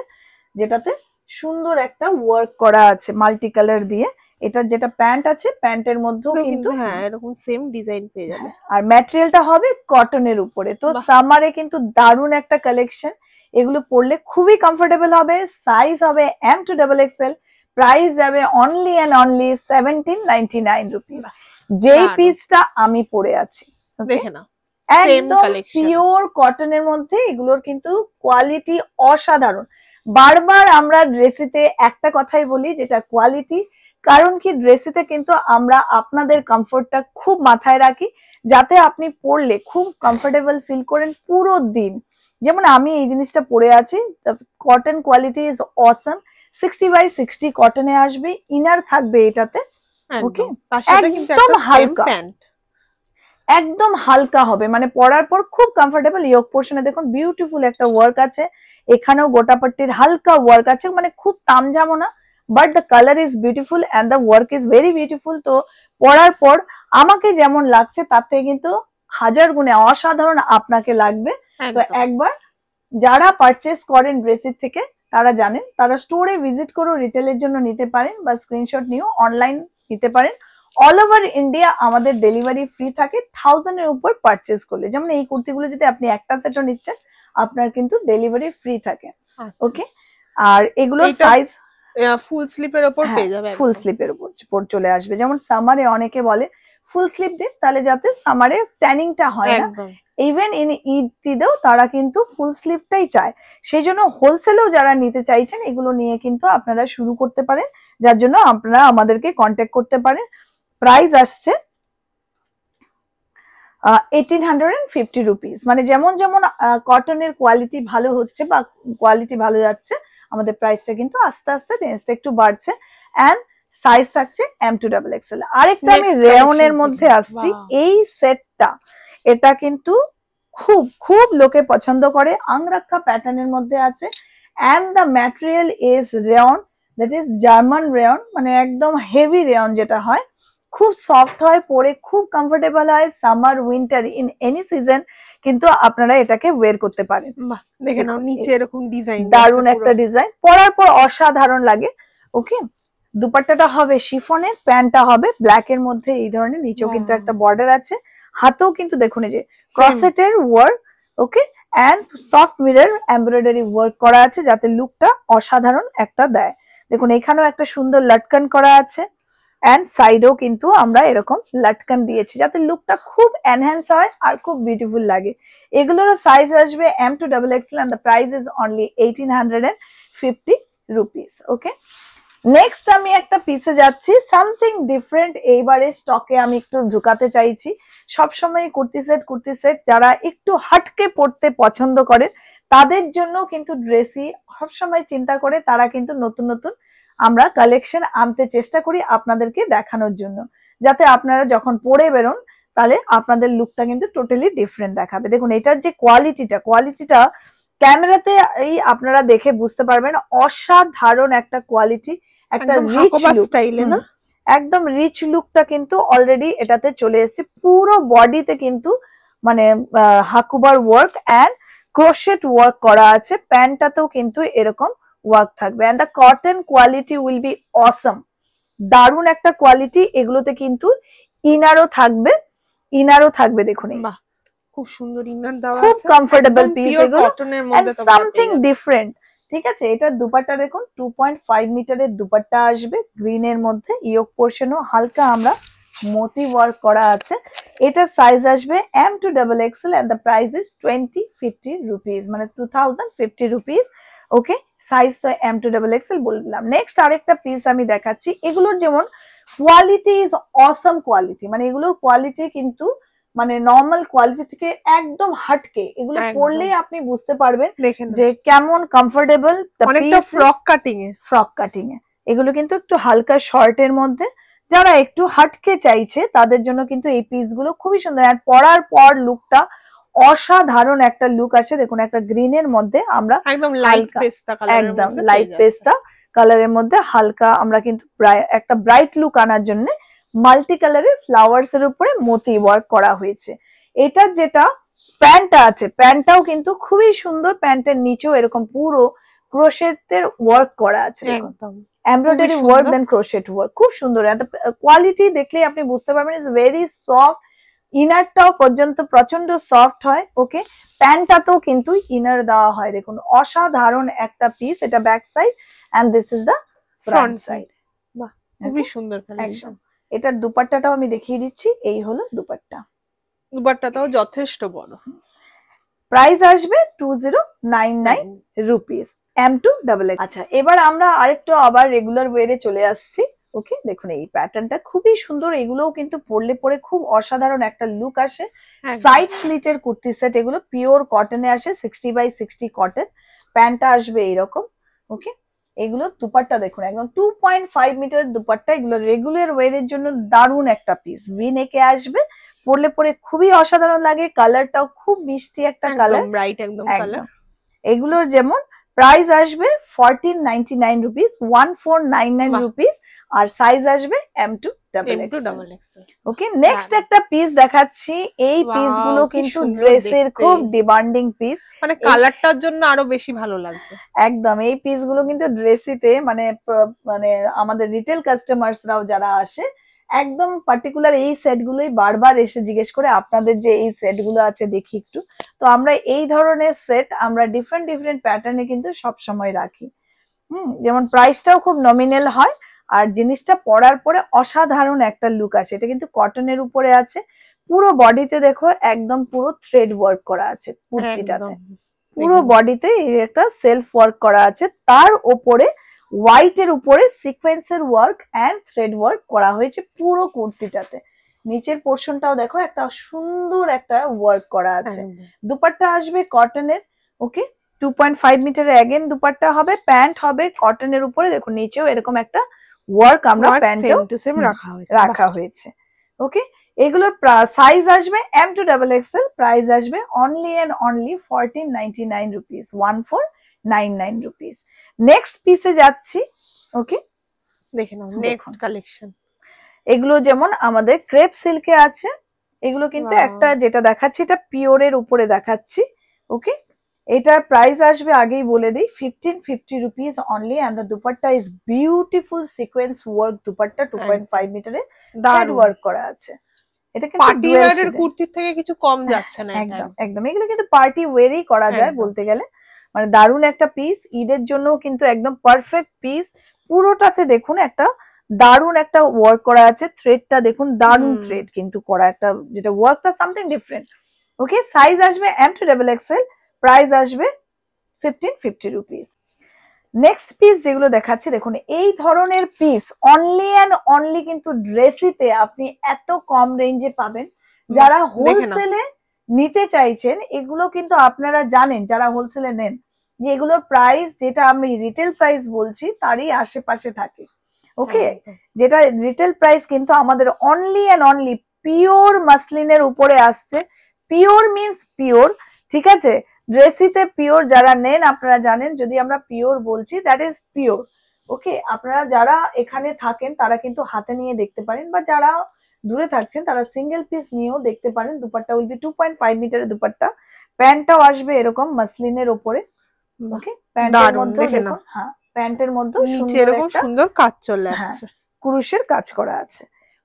যেটাতে সুন্দর একটা ওয়ার্ক করা আছে মাল্টি কালার দিয়ে। এটার যেটা প্যান্ট আছে, প্যান্টের মধ্যেও কিন্তু হ্যাঁ এরকম সেম ডিজাইন পেয়ে যাবে। আর ম্যাটেরিয়ালটা হবে কটনের উপরে। তো সামারে কিন্তু দারুণ একটা কালেকশন, এগুলো পরলে খুবই কমফোর্টেবল হবে। সাইজ হবে M2XXL, প্রাইস যাবে অনলি এন্ড অনলি 1799 রুপিস। যেই পিসটা আমি পরে আছি দেখে নাও, একদম পিওর কটনের মধ্যে, এগুলোর কিন্তু কোয়ালিটি অসাধারণ। বারবার আমরা ড্রেসিতে একটা কথাই বলি, যেটা কোয়ালিটি। কারণ কি, ড্রেসিতে কিন্তু আমরা আপনাদের কমফোর্টটা খুব মাথায় রাখি, যাতে আপনি পরলে খুব কমফোর্টেবল ফিল করেন পুরো দিন। যেমন আমি এই জিনিসটা পরে আছি, কটন কোয়ালিটি ইজ অসম। 60/60 কটনে আসবে, ইনার থাকবে এটাতে, ওকে, একদম হালকা, একদম হালকা হবে, মানে পরার পর খুব কমফোর্টেবল। ইয়োক পোর্শনে দেখুন বিউটিফুল একটা ওয়ার্ক আছে, এখানেও গোটাপট্টির হালকা ওয়ার্ক আছে, মানে খুব তামঝামো না, but the colour is beautiful and the work is very beautiful. তো পরার পর আমাকে যেমন লাগছে তার থেকে কিন্তু হাজার গুণে অসাধারণ আপনাকে লাগবে। তো একবার যারা পারচেস করেন ড্রেসের থেকে তারা জানেন, তারা স্টোরে ভিজিট করে রিটেলের জন্য নিতে পারেন, বা স্ক্রিনশট নিয়েও অনলাইন নিতে পারেন। অল ওভার ইন্ডিয়া আমাদের ডেলিভারি ফ্রি থাকে 1000 এর উপর পারচেস করলে। যেমন এই কুর্তিগুলো যদি আপনি একটা সেটও নিচ্ছেন, আপনার কিন্তু ডেলিভারি ফ্রি থাকে, ওকে। আর এগুলো সাইজ ফুল স্লিপের উপর পেয়ে যাবে, ফুল স্লিপের উপর চলে আসবে। যেমন সামারে অনেকে বলে ফুল স্লিপ দিন, তাহলে যাতে সামারে ট্যানিংটা হয় না। ইভেন ইন ঈদেও তারা কিন্তু ফুল স্লিপটাই চায়, সেই জন্য হোলসেলেও যারা নিতে চাইছেন এগুলো নিয়ে কিন্তু আপনারা শুরু করতে পারেন, যার জন্য আপনারা আমাদেরকে কন্ট্যাক্ট করতে পারেন। প্রাইস আসছে 1850 রুপিস। মানে যেমন যেমন কটনের কোয়ালিটি ভালো হচ্ছে বা কোয়ালিটি ভালো যাচ্ছে, আমাদের প্রাইসটা কিন্তু আস্তে আস্তে রেঞ্জটা একটু বাড়ছে। এন্ড সাইজ থাকছে M2XXL। আরেকটা আমি রেয়নের মধ্যে আসছি, এই সেটটা, এটা কিন্তু খুব খুব লোকে পছন্দ করে, আংরাক্ষা প্যাটার্নের মধ্যে আছে। And the material is rayon, that is German rayon, মানে একদম হেভি রেয়ন যেটা হয়, খুব সফট হয়, পরে খুব কমফোর্টেবল হয়। Summer winter in any season কিন্তু আপনারা এটাকে ওয়্যার করতে পারেন। দেখে নাও, নিচে এরকম ডিজাইন, দারুণ একটা ডিজাইন, পরার পর অসাধারণ লাগে, ওকে। দুপাট্টাটা হবে শিফনের, প্যান্টটা হবে ব্ল্যাক এর মধ্যে এই ধরনের, নিচেও কিন্তু একটা বর্ডার আছে, হাতেও কিন্তু দেখুন এই যে ক্রসেটের work, okay. And soft mirror embroidery work করা আছে, যাতে লুকটা অসাধারণ একটা দেয়। দেখুন এখানেও একটা সুন্দর লটকান করা আছে, এন্ড সাইডেও কিন্তু আমরা এরকম লটকান দিয়েছি, যাতে লুকটা খুব এনহ্যান্স হয় আর খুব বিউটিফুল লাগে। এগুলোর সাইজ আসবে M2XXL and the price is only 1850 rupees, okay. Next আমি একটা পিসে যাচ্ছি, সামথিং ডিফারেন্ট। এইবারে স্টকে আমি একটু ঢুকাতে চাইছি। সবসময় কুর্তি সেট যারা একটু হাটকে পড়তে পছন্দ করে, তাদের জন্য কিন্তু ড্রেসই সবসময় চিন্তা করে, তারা কিন্তু নতুন নতুন আমরা কালেকশন আনতে চেষ্টা করি আপনাদেরকে দেখানোর জন্য, যাতে আপনারা যখন পরে বেরোন তাহলে আপনাদের লুকটা কিন্তু টোটালি ডিফারেন্ট দেখাবে। দেখুন এটার যে কোয়ালিটিটা ক্যামেরাতে এই আপনারা দেখে বুঝতে পারবেন, অসাধারণ একটা কোয়ালিটি, একটা রিচ লুক, একদম রিচ লুকটা কিন্তু অলরেডি এটাতে চলে এসেছে। পুরো বডিতে কিন্তু মানে হাকুবার ওয়ার্ক এন্ড ক্রোশেট ওয়ার্ক করা আছে, প্যান্টটাতেও কিন্তু এরকম ওয়ার্ক থাকবে। And the cotton quality will be awesome, দারুণ একটা কোয়ালিটি। এগুলোতে কিন্তু ইনারও থাকবে, দেখুন খুব সুন্দর ইনার দেওয়া আছে, খুব কমফোর্টেবল পিস, এগুলো কটনের মধ্যে সামথিং ডিফারেন্ট। ঠিক আছে, এটার দুপাট্টা দেখুন 2.5 মিটারের দুপাট্টা আসবে গ্রিনের মধ্যে, ইয়োক পোর্শনও হালকা আমরা মোতি ওয়ার্ক করা আছে। এটার সাইজ আসবে M2XXL and the price is 2050 rupees, মানে 2050 rupees, ওকে। সাইজ তো M2XXL বলে দিলাম। নেক্সট আরেকটা পিস আমি দেখাচ্ছি, এগুলোর যেমন কোয়ালিটি ইজ অসম কোয়ালিটি, মানে এগুলোর কোয়ালিটি কিন্তু মানে নর্মাল কোয়ালিটি থেকে একদম হাটকে, এগুলো পরলেই আপনি বুঝতে পারবেন যে কেমন কমফোর্টেবল। অনেকটা ফ্রক কাটিং এ এগুলো কিন্তু একটু হালকা শর্টের মধ্যে, যারা একটু হাটকে চাইছে তাদের জন্য কিন্তু এই পিস গুলো খুবই সুন্দর। আর পরার পর লুকটা অসাধারণ একটা লুক আসে। দেখুন একটা গ্রিনের মধ্যে আমরা একদম লাইট পেস্তা কালারের একদম মধ্যে লাইট পেস্তা কালারের মধ্যে হালকা আমরা কিন্তু একটা ব্রাইট লুক আনার জন্য মাল্টি কালারের ফ্লাওয়ার্স এর উপরে মতি ওয়ার্ক করা হয়েছে। এটার যেটা প্যান্টটা আছে, প্যান্টটাও কিন্তু খুবই সুন্দর। প্যান্টের নিচেও এরকম পুরো ক্রোশেটের ওয়ার্ক করা আছে, একদম এমব্রয়ডারি ওয়ার্ক দেন ক্রোশেট ওয়ার্ক, খুব সুন্দর। কোয়ালিটি দেখলেই আপনি বুঝতে পারবেন ইটস ভেরি সফট। ইনারটাও পর্যন্ত প্রচন্ড সফট হয়। ওকে, প্যান্টটাতেও কিন্তু ইনার দেওয়া হয়। দেখুন অসাধারণ একটা পিস। এটা back side and this is the front side. বাহ, খুবই সুন্দর কালেকশন। এটার দুপাট্টাটাও আমি দেখিয়ে দিচ্ছি। এই হলো দুপাট্টা। দুপাট্টাটাও যথেষ্ট বড়। প্রাইস আসবে 2099 রুপিস, M2XX। আচ্ছা, এবার আমরা আরেকটু আবার রেগুলার ওয়েরে চলে আসছি। ওকে, দেখুন এই প্যাটার্নটা খুবই সুন্দর। এগুলোও কিন্তু পরলে পরে খুব অসাধারণ একটা লুক আসে। সাইড স্লিটের কুর্তি সেট, এগুলো পিওর কটনে আসে, 60x60 কটন। প্যান্টটা আসবে এইরকম। ওকে, এগুলো দুপাট্টা দেখুন একদম 2.5 মিটার দুপাট্টা। এগুলো রেগুলার ওয়েরের জন্য দারুণ একটা পিস। ভি নেকে আসবে, পরলে পরে খুবই অসাধারণ লাগে। কালারটাও খুব মিষ্টি একটা কালার, ব্রাইট একদম কালার। এগুলোর যেমন প্রাইস আসবে 1499 রুপিস, 1499 রুপিস। আর সাইজ আসবে M2XX। ওকে, নেক্সট একটা পিস দেখাচ্ছি। এই পিস গুলো কিন্তু ড্রেসের খুব ডিমান্ডিং পিস, মানে কালারটার জন্য আরো বেশি ভালো লাগছে। একদম এই পিস গুলো কিন্তু ড্রেসিতে মানে আমাদের রিটেল কাস্টমার্সরাও যারা আসে একদম পার্টিকুলার এই সেট গুলোই বারবার এসে জিজ্ঞেস করে আপনাদের যে এই সেট গুলো আছে দেখি একটু। তো আমরা এই ধরনের সেট আমরা ডিফারেন্ট প্যাটার্নে কিন্তু সব সময় রাখি। যেমন প্রাইসটাও খুব নমিনাল হয় আর জিনিসটা পরার পরে অসাধারণ একটা লুক আসে। এটা কিন্তু কটনের উপরে আছে, পুরো বডিতে দেখো একদম পুরো থ্রেড ওয়ার্ক করা আছে কুর্তিটাতে। পুরো বডিতে একটা সেলফ ওয়ার্ক করা আছে, তার উপরে হোয়াইট এর উপরে সিকোয়েন্সের ওয়ার্ক এন্ড থ্রেড ওয়ার্ক করা হয়েছে পুরো কুর্তিটাতে। নিচের পোর্শনটাও দেখো একটা সুন্দর একটা ওয়ার্ক করা আছে। দুপাট্টা আসবে কটনের। ওকে, 2.5 মিটার এগেন দুপাট্টা হবে। প্যান্ট হবে কটনের উপরে। দেখুন নিচেও এরকম একটা ওয়ার্ক আমরা প্যান্টেও রাখা হয়েছে। ওকে, এগুলোর সাইজ আসবে M2XX। প্রাইস আসবে only and only 1499 rupees, 1499 rupees. Next পিসে যাচ্ছি। ওকে, দেখে নাও নেক্সট কালেকশন। এগুলো যেমন আমাদের ক্রেপ সিল্কে আছে। এগুলো কিন্তু একটা যেটা দেখাচ্ছি এটা পিওরের উপরে দেখাচ্ছি। ওকে, এটার প্রাইস আসবে আগেই বলে দিই 1550 rupees only. And the dupatta is beautiful sequence work dupatta, 2.5 মিটারে থ্রেড ওয়ার্ক করা আছে। এটা কিন্তু পার্টি ওয়্যারের কুর্তির থেকে কিছু কম যাচ্ছে না। একদম একদম, এগুলো কিন্তু পার্টি ওয়্যারই করা যায় বলতে গেলে। মানে দারুণ একটা পিস, ঈদের জন্য কিন্তু একদম পারফেক্ট পিস। পুরোটাতে দেখুন একটা দারুণ একটা ওয়ার্ক করা আছে। থ্রেডটা দেখুন দারুণ থ্রেড কিন্তু করা, একটা যেটা ওয়ার্কটা সামথিং ডিফারেন্ট। ওকে, সাইজ আসবে M2XX। প্রাইস আসবে 1550 রুপিস। নেক্সট পিস যেগুলো দেখাচ্ছি দেখুন এই ধরনের পিস অনলি এন্ড অনলি কিন্তু ড্রেসিতে আপনি এত কম রেঞ্জে পাবেন। যারা হোলসেলে নিতে চাইছেন এগুলো কিন্তু আপনারা জানেন, যারা হোলসেলে নেন যে এগুলোর প্রাইস যেটা আমি রিটেল প্রাইস বলছি তারই আশেপাশে থাকে। ওকে, যেটা রিটেল প্রাইস কিন্তু আমাদের অনলি এন্ড অনলি পিওর মাসলিনের উপরে আসছে। পিওর মিন্স পিওর, ঠিক আছে। ড্রেসিতে পিওর যারা নেন আপনারা জানেন, যদি আমরা পিওর বলছি দ্যাট ইজ পিওর। ওকে, আপনারা যারা এখানে থাকেন তারা কিন্তু হাতে নিয়ে দেখতে পারেন, বা যারা দূরে থাকছেন তারা সিঙ্গেল পিস নিয়েও দেখতে পারেন। দুপাট্টা উইল বি 2.5 মিটারের দুপাট্টা। প্যান্টটাও আসবে এরকম মাসলিনের উপরে। ওকে, প্যান্টের মধ্যে দেখুন, হ্যাঁ প্যান্টের মধ্যে নিচে এরকম সুন্দর কাজ চলে আসছে, কুরুশের কাজ করা আছে।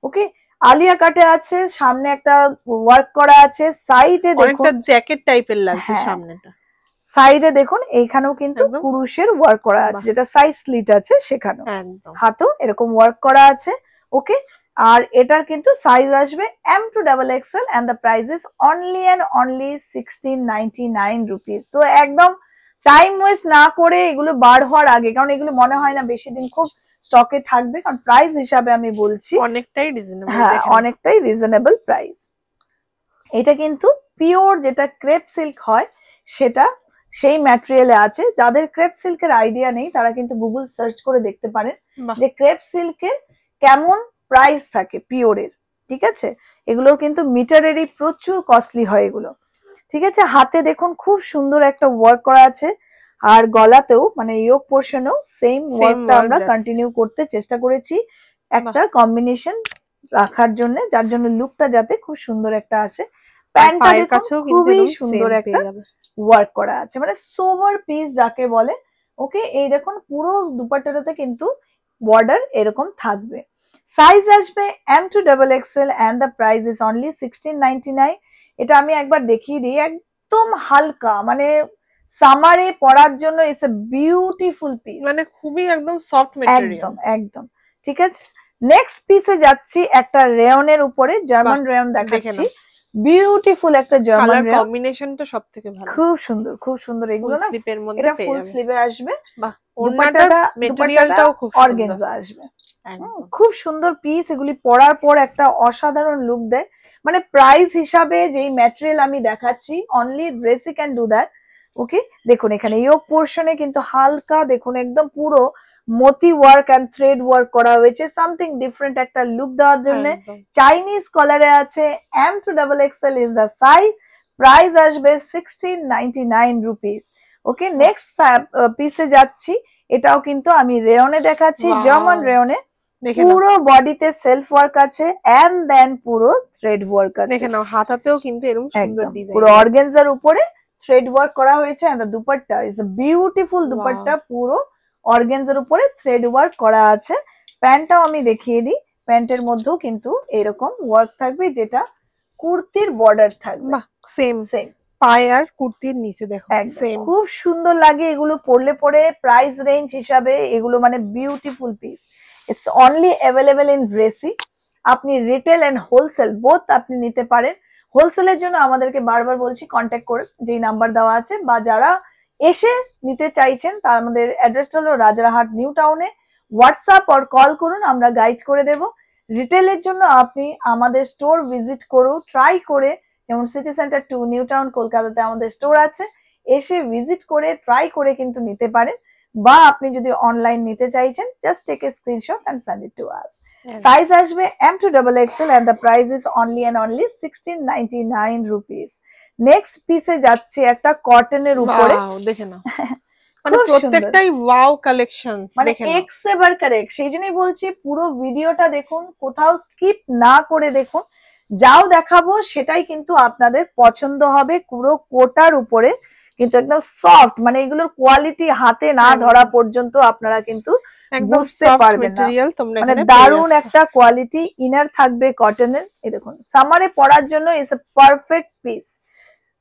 ওকে, আলিয়া কাটে আছে, সামনে একটা ওয়ার্ক করা আছে। সাইডে দেখুন একটা জ্যাকেট টাইপের লাগছে সামনেটা। সাইডে দেখুন এইখানেও কিন্তু কুরুশের ওয়ার্ক করা আছে, যেটা সাইড স্লিট আছে সেখানেও। হাতেও এরকম ওয়ার্ক করা আছে। ওকে, আর এটার কিন্তু সাইজ আসবে M2XX and the price is only and only 1699 rupees. তো একদম টাইম ওয়েস্ট না করে এগুলো বার হওয়ার আগে, কারণ এগুলো মনে হয় না বেশি দিন খুব স্টকে থাকবে, কারণ প্রাইস হিসাবে আমি বলছি অনেকটাই রিজনেবল। হ্যাঁ, অনেকটাই রিজনেবল প্রাইস। এটা কিন্তু পিওর যেটা ক্রেপ সিল্ক হয় সেটা সেই ম্যাটেরিয়ালে আছে। যাদের ক্রেপ সিল্কের আইডিয়া নেই তারা কিন্তু গুগল সার্চ করে দেখতে পারেন যে ক্রেপ সিল্কের কেমন প্রাইস থাকে পিওরের, ঠিক আছে। এগুলোর কিন্তু মিটারেরই প্রচুর কস্টলি হয় এগুলো, ঠিক আছে, হাতে দেখুন খুব সুন্দর একটা ওয়ার্ক করা আছে, আর গলাতেও মানে ইয়োক পোর্শনেও সেম ওয়ার্কটা আমরা কন্টিনিউ করতে চেষ্টা করেছি একটা কম্বিনেশন রাখার জন্য, যার জন্য লুকটা যাতে খুব সুন্দর একটা আসে। প্যান্টটা দেখুন খুবই সুন্দর একটা ওয়ার্ক করা আছে, মানে সোভার পিস যাকে বলে। ওকে, এই দেখুন পুরো দুপাট্টাটাতে কিন্তু বর্ডার এরকম থাকবে। সাইজ আসবে M2XXL and the price is only 1699। এটা আমি একবার দেখিয়ে দিই, একদম হালকা, মানে সামারে পরার জন্য ইটস এ বিউটিফুল পিস, মানে খুবই একদম সফট ম্যাটেরিয়াল, একদম একদম। ঠিক আছে, নেক্সট পিসে যাচ্ছি একটা রেয়নের উপরে, জার্মান রেয়ন দেখাচ্ছি। বিউটিফুল একটা জার্মান কালার রেয়ন, কম্বিনেশনটা সবথেকে ভালো, খুব সুন্দর খুব সুন্দর। এগুলো না স্লিপের মধ্যে এটা পেয়ে ফুল যাবে। স্লিভে আসবে, বাহ, মেটেরিয়ালটাও খুব অর্গানজা আসবে, খুব সুন্দর পিস। এগুলি পরার পর একটা অসাধারণ লুক দেয়। মানে প্রাইস হিসাবে যেই ম্যাটেরিয়াল আমি দেখাচ্ছি, অনলি ড্রেসি ক্যান ডু দ্যাট। ওকে, দেখুন এখানে ইয়োক পোর্শনে কিন্তু হালকা দেখুন একদম পুরো মতি ওয়ার্ক এন্ড থ্রেড ওয়ার্ক করা হয়েছে, সামথিং ডিফারেন্ট একটা লুক দেওয়ার জন্য। চাইনিজ কলারে আছে, M2XXL is the size, price আসবে 1699 রুপিস। ওকে, নেক্সট পিসে যাচ্ছি, এটাও কিন্তু আমি রেয়নে দেখাচ্ছি, জার্মান রেয়নে। পুরো বডিতে সেলফ ওয়ার্ক আছে এন্ড দেন পুরো থ্রেড ওয়ার্ক আছে। দেখে নাও হাতাতেও কিন্তু এরকম সুন্দর ডিজাইন, পুরো অর্গানজার উপরে থ্রেড ওয়ার্ক করা হয়েছে। And dupatta is a beautiful dupatta, পুরো অর্গানজার উপরে থ্রেড ওয়ার্ক করা আছে। প্যান্টটাও আমি দেখিয়ে দিই, প্যান্টের মধ্যেও কিন্তু এরকম ওয়ার্ক থাকবে, যেটা কুর্তির বর্ডার থাকবে। বাহ, সেম সেম পায়ে আর কুর্তির নিচে দেখো সেম, খুব সুন্দর লাগে এগুলো পরলে পরে। প্রাইস রেঞ্জ হিসাবে এগুলো মানে beautiful piece. It's only available in Dressy. আপনি রিটেল এন্ড হোলসেল বোথ আপনি নিতে পারেন। হোলসেলের জন্য আমাদেরকে বারবার বলছি কন্ট্যাক্ট করে, যেই নাম্বার দেওয়া আছে, বা যারা এসে নিতে চাইছেন তার আমাদের অ্যাড্রেসটা হলো রাজারহাট নিউ টাউনে। হোয়াটসঅ্যাপ আর কল করুন, আমরা গাইড করে দেব। রিটেলের জন্য আপনি আমাদের স্টোর ভিজিট করুন, ট্রাই করে, যেমন সিটি সেন্টার 2 নিউ টাউন কলকাতাতে আমাদের স্টোর আছে, এসে ভিজিট করে ট্রাই করে কিন্তু নিতে পারেন। বা আপনি যদি অনলাইন নিতে চাইছেন, just take a screenshot and send it to us. Size আসবে M2XXL and the price is only and only 1699 rupees। Next পিসে যাচ্ছে একটা কটনের উপরে, দেখে নাও মানে প্রত্যেকটাই ওয়াও কালেকশনস, মানে এক্স সে বাড়কর এক। সেই জন্যই বলছি পুরো ভিডিওটা দেখুন, কোথাও স্কিপ না করে দেখুন। যাও দেখাবো সেটাই কিন্তু আপনাদের পছন্দ হবে। পুরো কোটার উপরে কিন্তু একদম সফট, মানে এগুলোর কোয়ালিটি হাতে না ধরা পর্যন্ত আপনারা কিন্তু বুঝতে পারবেন না। মানে দারুণ একটা কোয়ালিটি। ইনার থাকবে কটনের, এই দেখুন সামারে পরার জন্য it's a perfect piece.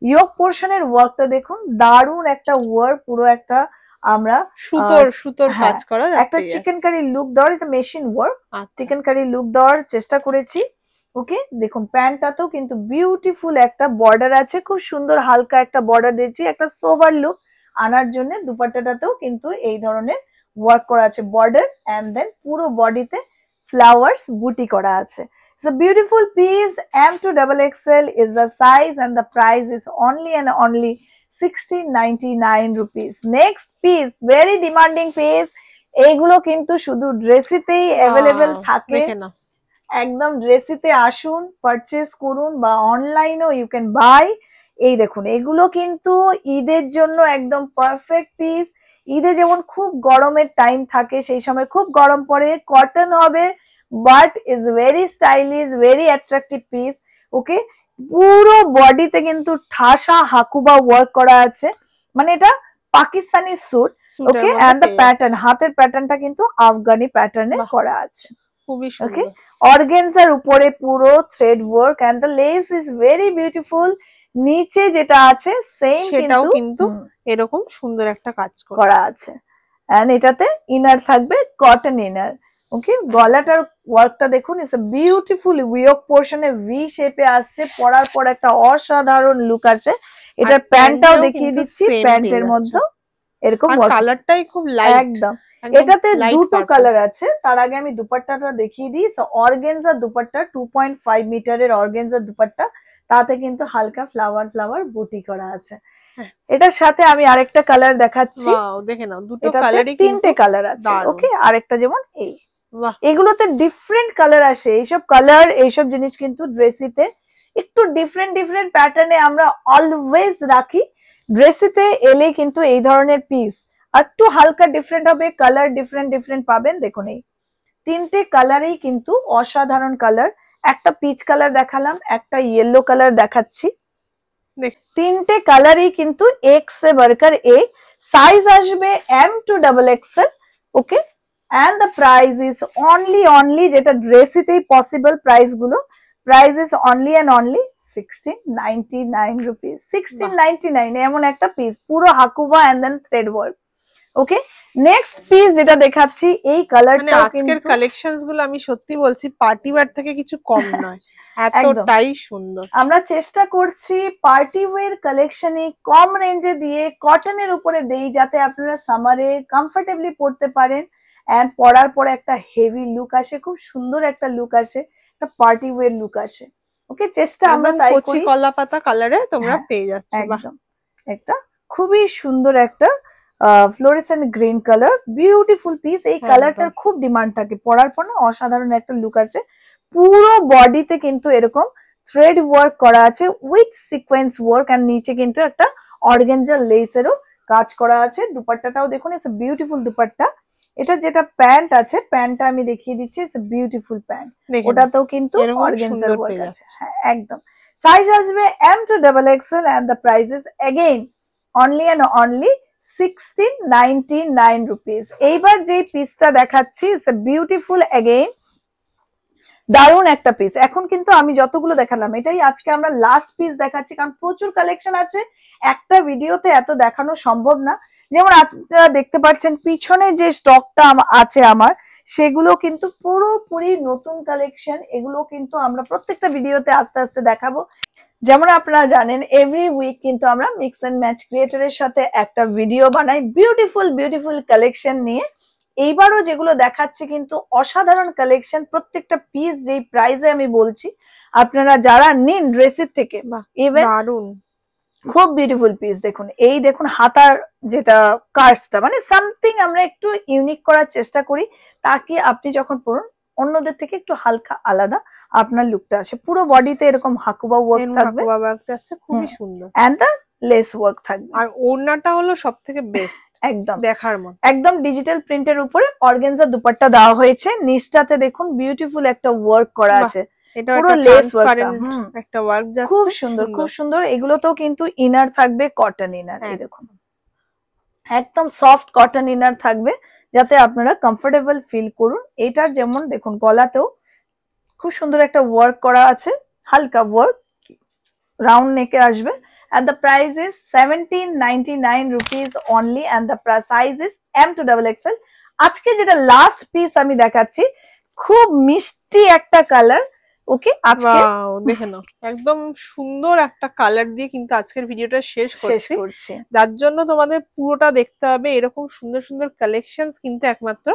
Yoke পোর্শনের ওয়ার্কটা দেখুন, দারুণ একটা ওয়ার্ক, পুরো একটা আমরা সুতোর কাজ করা, একটা চিকেন কারি লুক দেওয়ার, এটা machine work, chikankari look দেওয়ার চেষ্টা করেছি। ওকে, দেখুন প্যান্টটাতেও কিন্তু বিউটিফুল একটা বর্ডার আছে, খুব সুন্দর হালকা একটা বর্ডার দিয়েছি একটা সোভার লুক আনার জন্য। দুপাট্টাটাতেও কিন্তু এই ধরনের ওয়ার্ক করা আছে, বর্ডার এন্ড দেন পুরো বডিতে ফ্লাওয়ার্স বুটি করা আছে। It's a beautiful piece. M2XXL is the size and the price is only and only 1699 rupees. Next piece, very demanding piece. এইগুলো কিন্তু শুধু ড্রেসিতেই অ্যাভেলেবেল থাকে, একদম ড্রেসিতে আসুন, পারচেজ করুন, বা অনলাইনেও ইউ ক্যান বাই। এই দেখুন এগুলো কিন্তু ঈদের জন্য একদম পারফেক্ট পিস। ঈদে যেমন খুব গরমের টাইম থাকে, সেই সময় খুব গরম পড়ে, কটন হবে, but is very stylish, very attractive piece. Okay, পুরো বডিতে কিন্তু ঠাসা হাকুবা ওয়ার্ক করা আছে, মানে এটা Pakistani suit. Okay, and the pattern, হাতের প্যাটার্নটা কিন্তু আফগানি প্যাটার্নে করা আছে। ওকে, অর্গানজার উপরে পুরো thread work and the lace is very beautiful. নিচে যেটা আছে সেম কিন্তু এরকম সুন্দর একটা কাজ করা আছে, এন্ড এটাতে ইনার থাকবে কটন ইনার। ওকে, গলাটার ওয়ার্কটা দেখুন, ইটস আ বিউটিফুল ইয়োক পোর্শনে ভি শেপে আসছে, পরার পর একটা অসাধারণ লুক আছে। এটার প্যান্টটাও দেখিয়ে দিচ্ছি, প্যান্টের মধ্যে এরকম কালারটাই খুব লাইট, একদম। এটাতে দুটো কালার আছে। তার আগে আমি দুপাট্টাটা দেখিয়ে দিই। অর্গানজা দুপাট্টা, 2.5 মিটারের অর্গানজা দুপাট্টা, তাতে কিন্তু হালকা ফ্লাওয়ার ফ্লাওয়ার বুটি করা আছে। এটার সাথে আমি আরেকটা কালার দেখাচ্ছি, দেখে নাও দুটো কালারই, তিনটে কালার আছে। ওকে, আরেকটা যেমন এই, এগুলোতে ডিফারেন্ট কালার আসে। এইসব কালার, এইসব জিনিস কিন্তু ড্রেসিতে একটু ডিফারেন্ট ডিফারেন্ট প্যাটার্নে আমরা অলওয়েজ রাখি। ড্রেসিতে এলে কিন্তু এই ধরনের পিস একটু হালকা ডিফারেন্ট হবে, কালার ডিফারেন্ট ডিফারেন্ট পাবেন। দেখুন এই তিনটে কালারেই কিন্তু অসাধারণ কালার, একটা পিচ কালার দেখালাম, একটা ইয়েলো কালার দেখাচ্ছি, তিনটে কালারই কিন্তু এক সে বরকর এক। সাইজ আসবে M to XXL, okay. and the price is only যেটা ড্রেসিতেই পসিবল প্রাইস গুলো, price is only and only 1699 rupees। 1699 এমন একটা পিস, পুরো Hakoba and then thread work, okay. Next piece যেটা দেখাচ্ছি এই কালারটা, আজকের কালেকশনস গুলো আমি সত্যি বলছি পার্টি ওয়্যার থেকে কিছু কম নয়, এতটাই সুন্দর। আমরা চেষ্টা করছি পার্টি ওয়্যার কালেকশনে কম রেঞ্জে দিয়ে কটনের উপরে দেই, যাতে আপনারা সামারে কমফোর্টেবলি পড়তে পারেন এন্ড পরার পরে একটা হেভি লুক আসে, খুব সুন্দর একটা লুক আসে, একটা পার্টি ওয়্যার লুক আসে, ওকে। চেষ্টা আমরা তাই করি। কচি কলা পাতা কালারে তোমরা পেয়ে যাচ্ছ, একদম একটা খুবই সুন্দর একটা fluorescent green colour, beautiful piece. এই কালারটার খুব ডিমান্ড থাকে, পরার পর না অসাধারণ একটা লুক আসে। পুরো বডিতে কিন্তু এরকম থ্রেড ওয়ার্ক করা আছে উইথ সিকোয়েন্স ওয়ার্ক, আর নিচে কিন্তু একটা অর্গানজা লেসেরও কাজ করা আছে। দুপাট্টাটাও দেখুন, ইটস এ বিউটিফুল দুপাট্টা। এটা যেটা প্যান্ট আছে, প্যান্টটা আমি দেখিয়ে দিচ্ছি, ইটস এ বিউটিফুল প্যান্ট, ওটাতেও কিন্তু অর্গানজার ওয়ার্ক আছে। হ্যাঁ একদম। সাইজ আসবে M to XXL and the price is again only and only 1699 rupees। এইবার যে পিসটা দেখাচ্ছি, ইটস এ বিউটিফুল এগেইন, দারুণ একটা পিস। এখন কিন্তু আমি যতগুলো দেখালাম এটাই আজকে আমরা লাস্ট পিস দেখাচ্ছি, কারণ প্রচুর কালেকশন আছে, একটা ভিডিওতে এত দেখানো সম্ভব না। যেমন আপনারা দেখতে পাচ্ছেন পিছনে যে স্টকটা আছে আমার, সেগুলো কিন্তু পুরোপুরি নতুন কালেকশন। এগুলো কিন্তু আমরা প্রত্যেকটা ভিডিওতে আস্তে আস্তে দেখাবো। যেমন আপনারা জানেন এভরি উইক কিন্তু আমরা মিক্স এন্ড ম্যাচ ক্রিয়েটরের সাথে একটা ভিডিও বানাই বিউটিফুল বিউটিফুল কালেকশন নিয়ে। এইবারও যেগুলো দেখাচ্ছি কিন্তু অসাধারণ কালেকশন, প্রত্যেকটা পিস যেই প্রাইসে আমি বলছি, আপনারা যারা নিন ড্রেসের থেকে ইভেন খুব বিউটিফুল পিস। দেখুন এই দেখুন হাতার যেটা কার্সটা, মানে সামথিং আমরা একটু ইউনিক করার চেষ্টা করি, তাকে আপনি যখন পরুন অন্যদের থেকে একটু হালকা আলাদা আপনার লুকটা আসে। পুরো বডিতে এরকম হাকুবা ওয়ার্ক থাকবে, খুবই সুন্দর, এন্ড দ্য লেস ওয়ার্ক থাকবে। আর ওড়নাটা হলো সবথেকে বেস্ট, একদম দেখার মতো, একদম ডিজিটাল প্রিন্টের উপরে অর্গানজা দুপাট্টা দেওয়া হয়েছে। নিচটাতে দেখুন বিউটিফুল একটা ওয়ার্ক করা আছে, পুরো লেস ওয়ার্ক, একটা ওয়ার্ক যাচ্ছে, খুব সুন্দর খুব সুন্দর। এগুলোতেও কিন্তু ইনার থাকবে কটন ইনার, এই দেখুন একদম সফট কটন ইনার থাকবে, যাতে আপনারা কমফোর্টেবল ফিল করুন। এটার যেমন দেখুন গলাতেও খুব সুন্দর একটা ওয়ার্ক করা আছে, হালকা ওয়ার্ক, রাউন্ড নেকে আসবে। and the price is 1799 rupees only and the size is M to XXL। আজকে যেটা লাস্ট পিস আমি দেখাচ্ছি, খুব মিষ্টি একটা কালার, ওকে। আজকে দেখে নাও একদম সুন্দর একটা কালার দিয়ে কিন্তু আজকের ভিডিওটা শেষ করছি, যার জন্য তোমাদের পুরোটা দেখতে হবে। এরকম সুন্দর সুন্দর কালেকশনস কিন্তু একমাত্র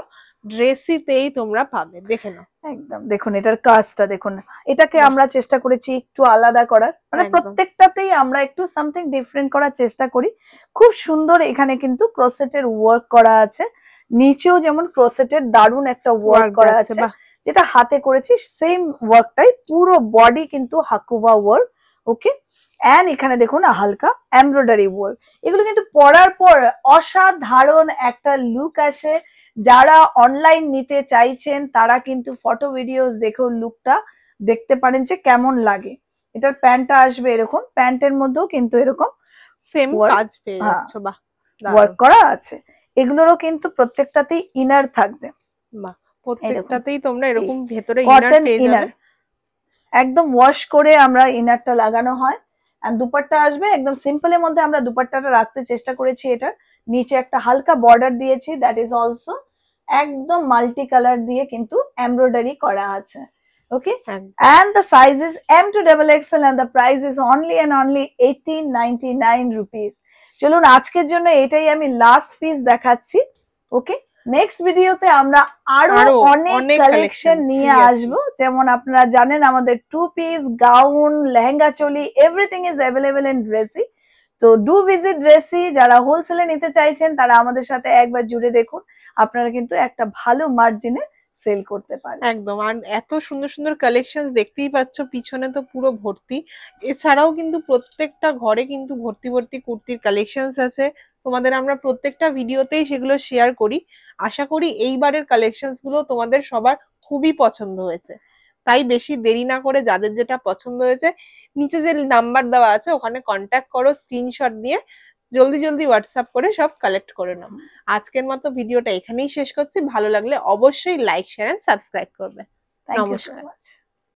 ড্রেসিতেই তোমরা পাবে, দেখে নাও একদম। দেখুন এটার কাজটা দেখুন, এটাকে আমরা চেষ্টা করেছি একটু আলাদা করার, মানে প্রত্যেকটাতেই আমরা একটু সামথিং ডিফারেন্ট করার চেষ্টা করি। খুব সুন্দর এখানে কিন্তু ক্রোসেটের ওয়ার্ক করা আছে, নিচেও যেমন ক্রোসেটের দারুণ একটা ওয়ার্ক করা আছে, যেটা হাতে করেছি সেম ওয়ার্কটাই, পুরো বডি কিন্তু হাকুবা ওয়ার্ক, ওকে। এন্ড এখানে দেখুন হালকা এমব্রয়ডারি ওয়ার্ক। এগুলো কিন্তু পরার পর অসাধারণ একটা লুক আসে। যারা অনলাইন নিতে চাইছেন তারা কিন্তু ফটো ভিডিওস দেখেও লুকটা দেখতে পারেন যে কেমন লাগে। এটার প্যান্টটা আসবে এরকম, প্যান্টের মধ্যেও কিন্তু এরকম সেম কাজ পেয়ে যাচ্ছ, বাহ, ওয়ার্ক করা আছে। এগুলোরও কিন্তু প্রত্যেকটাতেই ইনার থাকবে, বাহ, প্রত্যেকটাতেই তোমরা এরকম ভেতরে ইনার পেয়ে যাবে। একদম ওয়াশ করে আমরা ইনারটা লাগানো হয়। আর দুপাট্টা আসবে একদম সিম্পলের মধ্যে, আমরা দুপাট্টাটা রাখতে চেষ্টা করেছি। এটা নিচে একটা হালকা বর্ডার দিয়েছি, দ্যাট ইজ অলসো একদম মাল্টি কালার দিয়ে কিন্তু এমব্রয়ডারি করা আছে, ওকে। and the size is M to XXL and the price is only and only 1899 rupees। চলুন আজকের জন্য এটাই আমি লাস্ট পিস দেখাচ্ছি, ওকে। নেক্সট ভিডিওতে আমরা আরো অনেক কালেকশন নিয়ে আসবো। যেমন আপনারা জানেন আমাদের 2 পিস, গাউন, লেহেঙ্গা, চলি, এভরিথিং ইজ অ্যাভেলেবল ইন ড্রেসি। তো ডু ভিজিট ড্রেসি। যারা হোলসেলে নিতে চাইছেন তারা আমাদের সাথে একবার জুড়ে দেখুন, আপনারা কিন্তু একটা ভালো মার্জিনে সেল করতে পারে। একদম। আর এত সুন্দর সুন্দর কালেকশন দেখতেই পাচ্ছ, পিছনে তো পুরো ভর্তি। এছাড়াও কিন্তু প্রত্যেকটা ঘরে কিন্তু ভর্তি ভর্তি কুর্তির কালেকশন আছে। তোমাদের আমরা প্রত্যেকটা ভিডিওতেই সেগুলো শেয়ার করি। আশা করি এইবারের কালেকশন গুলো তোমাদের সবার খুবই পছন্দ হয়েছে। তাই বেশি দেরি না করে যাদের যেটা পছন্দ হয়েছে, নিচে যে নাম্বার দেওয়া আছে ওখানে কন্ট্যাক্ট করো, স্ক্রিনশট দিয়ে জলদি জলদি হোয়াটসঅ্যাপ করে সব কালেক্ট করে নাও। আজকের মতো ভিডিওটা এখানেই শেষ করছি। ভালো লাগলে অবশ্যই লাইক, শেয়ার এন্ড সাবস্ক্রাইব করবে। থ্যাংক ইউ সো নমস্কার। মাচ।